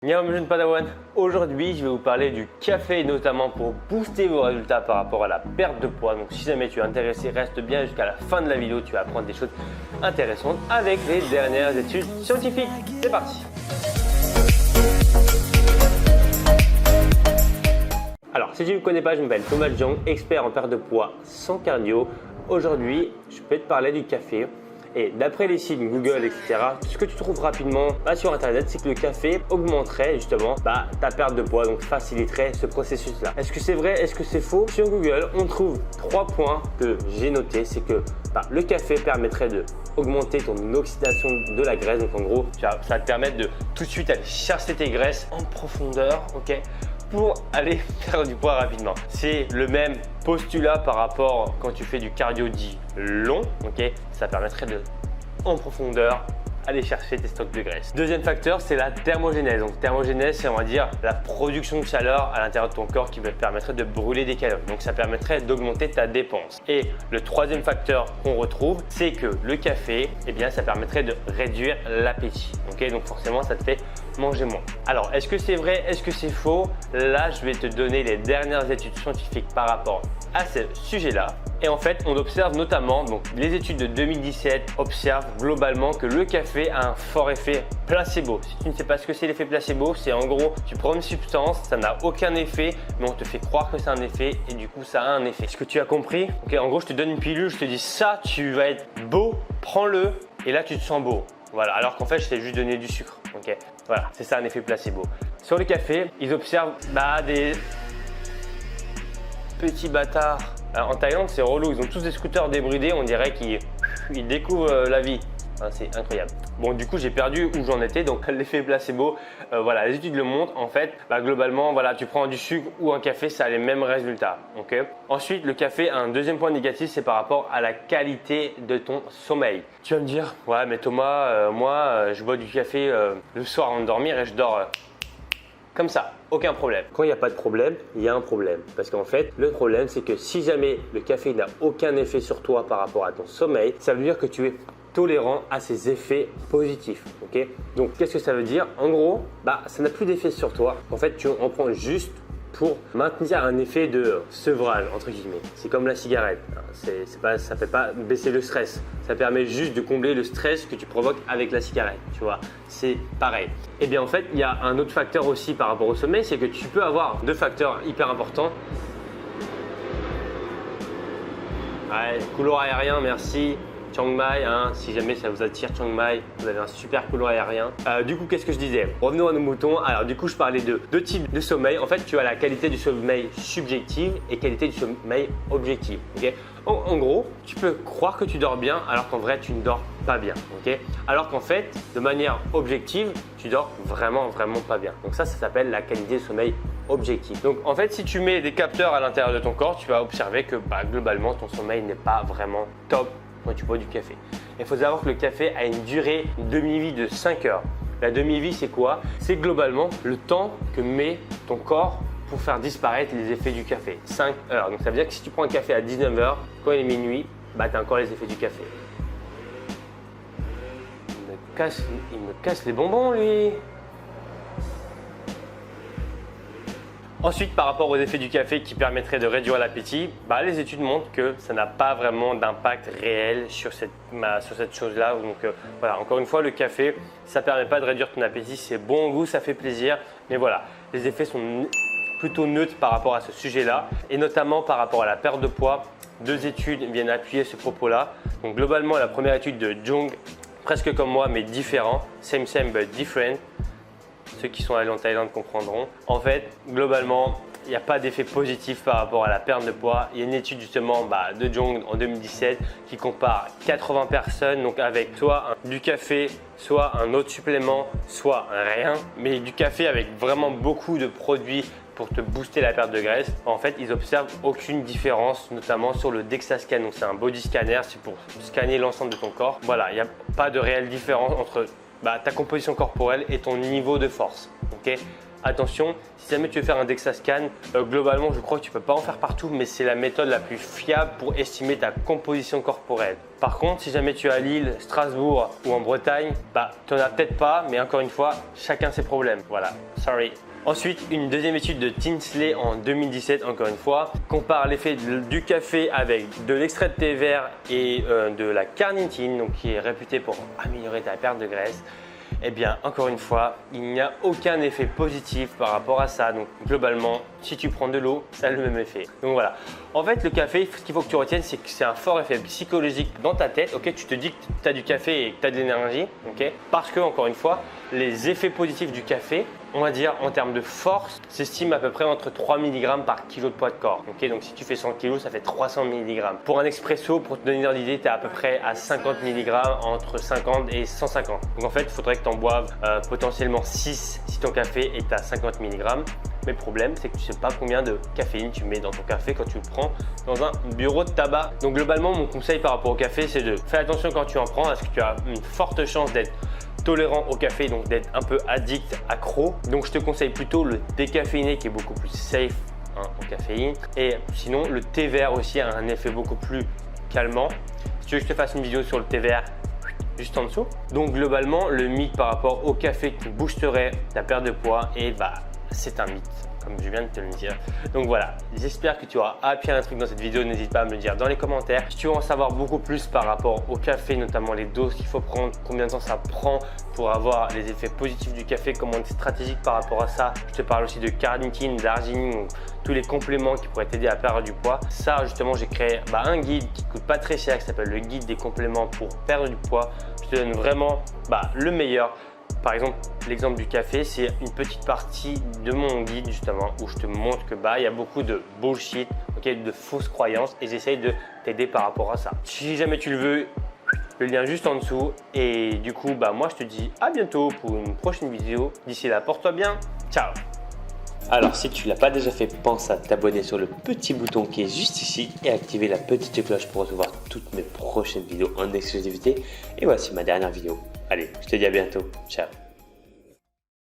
Yo mes jeunes Padawan, aujourd'hui je vais vous parler du café notamment pour booster vos résultats par rapport à la perte de poids. Donc si jamais tu es intéressé, reste bien jusqu'à la fin de la vidéo, tu vas apprendre des choses intéressantes avec les dernières études scientifiques. C'est parti. Alors si tu ne me connais pas, je m'appelle Thomas Jong, expert en perte de poids sans cardio. Aujourd'hui je vais te parler du café. Et d'après les sites Google, etc., ce que tu trouves rapidement sur Internet, c'est que le café augmenterait justement ta perte de poids, donc faciliterait ce processus-là. Est-ce que c'est vrai? Est-ce que c'est faux? Sur Google, on trouve 3 points que j'ai notés. C'est que le café permettrait d'augmenter ton oxydation de la graisse. Donc en gros, ça va te permettre de tout de suite aller chercher tes graisses en profondeur, ok, pour aller perdre du poids rapidement. C'est le même postulat par rapport quand tu fais du cardio dit long, ok, ça permettrait de en profondeur aller chercher tes stocks de graisse. Deuxième facteur, c'est la thermogénèse. Donc thermogénèse, c'est on va dire la production de chaleur à l'intérieur de ton corps qui te permettrait de brûler des calories. Donc ça permettrait d'augmenter ta dépense. Et le troisième facteur qu'on retrouve, c'est que le café, eh bien, ça permettrait de réduire l'appétit. Ok, donc forcément, ça te fait manger moins. Alors, est-ce que c'est vrai? Est-ce que c'est faux? Là, je vais te donner les dernières études scientifiques par rapport à ce sujet-là. Et en fait, on observe notamment, donc les études de 2017 observent globalement que le café a un fort effet placebo. Si tu ne sais pas ce que c'est l'effet placebo, c'est en gros, tu prends une substance, ça n'a aucun effet, mais on te fait croire que c'est un effet et du coup, ça a un effet. Est-ce que tu as compris? Ok, en gros, je te donne une pilule, je te dis ça, tu vas être beau, prends-le et là, tu te sens beau. Voilà, alors qu'en fait, je t'ai juste donné du sucre. Ok, voilà, c'est ça un effet placebo. Sur le café, ils observent des petits bâtards. En Thaïlande, c'est relou. Ils ont tous des scooters débridés. On dirait qu'ils découvrent la vie. C'est incroyable. Bon, du coup, j'ai perdu où j'en étais. Donc, l'effet placebo, voilà, les études le montrent. En fait, globalement, voilà, tu prends du sucre ou un café, ça a les mêmes résultats. Ok. Ensuite, le café a un deuxième point négatif, c'est par rapport à la qualité de ton sommeil. Tu vas me dire, ouais, mais Thomas, moi, je bois du café le soir avant de dormir et je dors. Comme ça, aucun problème. Quand il n'y a pas de problème, il y a un problème. Parce qu'en fait, le problème, c'est que si jamais le café n'a aucun effet sur toi par rapport à ton sommeil, ça veut dire que tu es tolérant à ses effets positifs. Ok. Donc, qu'est-ce que ça veut dire? En gros, ça n'a plus d'effet sur toi. En fait, tu en prends juste pour maintenir un effet de sevrage, entre guillemets. C'est comme la cigarette. Ça ne fait pas baisser le stress. Ça permet juste de combler le stress que tu provoques avec la cigarette. Tu vois, c'est pareil. Et bien en fait, il y a un autre facteur aussi par rapport au sommeil, c'est que tu peux avoir 2 facteurs hyper importants. Ouais, couloir aérien, merci. Chiang Mai, si jamais ça vous attire Chiang Mai, vous avez un super couloir aérien. Du coup, qu'est-ce que je disais? Revenons à nos moutons. Alors du coup, je parlais de 2 types de sommeil. En fait, tu as la qualité du sommeil subjective et qualité du sommeil objective. Okay, en gros, tu peux croire que tu dors bien alors qu'en vrai, tu ne dors pas bien. Okay, alors qu'en fait, de manière objective, tu dors vraiment pas bien. Donc ça s'appelle la qualité de sommeil objectif. Donc en fait, si tu mets des capteurs à l'intérieur de ton corps, tu vas observer que globalement, ton sommeil n'est pas vraiment top quand tu bois du café. Il faut savoir que le café a une durée, une demi-vie de 5 heures. La demi-vie, c'est quoi? C'est globalement le temps que met ton corps pour faire disparaître les effets du café. 5 heures. Donc ça veut dire que si tu prends un café à 19 h, quand il est minuit, tu as encore les effets du café. Il me casse les bonbons, lui. Ensuite, par rapport aux effets du café qui permettraient de réduire l'appétit, les études montrent que ça n'a pas vraiment d'impact réel sur cette chose-là. Donc voilà, encore une fois, le café, ça ne permet pas de réduire ton appétit. C'est bon au goût, ça fait plaisir. Mais voilà, les effets sont plutôt neutres par rapport à ce sujet-là. Et notamment par rapport à la perte de poids, 2 études viennent appuyer ce propos-là. Donc globalement, la première étude de Jong, presque comme moi, mais différent. Same but different. Ceux qui sont allés en Thaïlande comprendront. En fait, globalement, il n'y a pas d'effet positif par rapport à la perte de poids. Il y a une étude justement de Jong en 2017 qui compare 80 personnes, donc avec soit du café, soit un autre supplément, soit rien, mais du café avec vraiment beaucoup de produits pour te booster la perte de graisse. En fait, ils observent aucune différence, notamment sur le DEXA scan. Donc c'est un body scanner, c'est pour scanner l'ensemble de ton corps. Voilà, il n'y a pas de réelle différence entre ta composition corporelle et ton niveau de force. Okay, attention, si jamais tu veux faire un DEXA scan, globalement je crois que tu ne peux pas en faire partout, mais c'est la méthode la plus fiable pour estimer ta composition corporelle. Par contre, si jamais tu es à Lille, Strasbourg ou en Bretagne, tu n'en as peut-être pas, mais encore une fois, chacun ses problèmes. Voilà, sorry. Ensuite, une deuxième étude de Tinsley en 2017, encore une fois, compare l'effet du café avec de l'extrait de thé vert et de la carnitine, donc qui est réputée pour améliorer ta perte de graisse. Eh bien, encore une fois, il n'y a aucun effet positif par rapport à ça. Donc, globalement, si tu prends de l'eau, ça a le même effet. Donc voilà. En fait, le café, ce qu'il faut que tu retiennes, c'est que c'est un fort effet psychologique dans ta tête. Ok, tu te dis que tu as du café et que tu as de l'énergie. Ok, parce que, encore une fois, les effets positifs du café, on va dire en termes de force, s'estiment à peu près entre 3 mg par kilo de poids de corps. Ok, donc si tu fais 100 kg, ça fait 300 mg. Pour un expresso, pour te donner une idée, tu es à peu près à 50 mg, entre 50 et 150. Donc en fait, il faudrait que tu en boives potentiellement 6 si ton café est à 50 mg. Mais le problème, c'est que tu ne sais pas combien de caféine tu mets dans ton café quand tu le prends dans un bureau de tabac. Donc globalement, mon conseil par rapport au café, c'est de faire attention quand tu en prends, parce que tu as une forte chance d'être tolérant au café, donc d'être un peu addict, accro. Donc je te conseille plutôt le décaféiné qui est beaucoup plus safe en caféine. Et sinon, le thé vert aussi a un effet beaucoup plus calmant. Si tu veux que je te fasse une vidéo sur le thé vert, juste en dessous. Donc globalement, le mythe par rapport au café qui boosterait ta perte de poids, et c'est un mythe, comme je viens de te le dire. Donc voilà, j'espère que tu auras appris un truc dans cette vidéo. N'hésite pas à me le dire dans les commentaires. Si tu veux en savoir beaucoup plus par rapport au café, notamment les doses qu'il faut prendre, combien de temps ça prend pour avoir les effets positifs du café, comment être stratégique par rapport à ça. Je te parle aussi de carnitine, d'arginine, tous les compléments qui pourraient t'aider à perdre du poids. Ça, justement, j'ai créé un guide qui coûte pas très cher, qui s'appelle le guide des compléments pour perdre du poids. Je te donne vraiment le meilleur. Par exemple, l'exemple du café, c'est une petite partie de mon guide justement où je te montre que il y a beaucoup de bullshit, de fausses croyances, et j'essaye de t'aider par rapport à ça. Si jamais tu le veux, le lien juste en dessous. Et du coup, moi je te dis à bientôt pour une prochaine vidéo. D'ici là, porte-toi bien. Ciao. Alors, si tu ne l'as pas déjà fait, pense à t'abonner sur le petit bouton qui est juste ici et activer la petite cloche pour recevoir toutes mes prochaines vidéos en exclusivité. Et voici ma dernière vidéo. Allez, je te dis à bientôt. Ciao.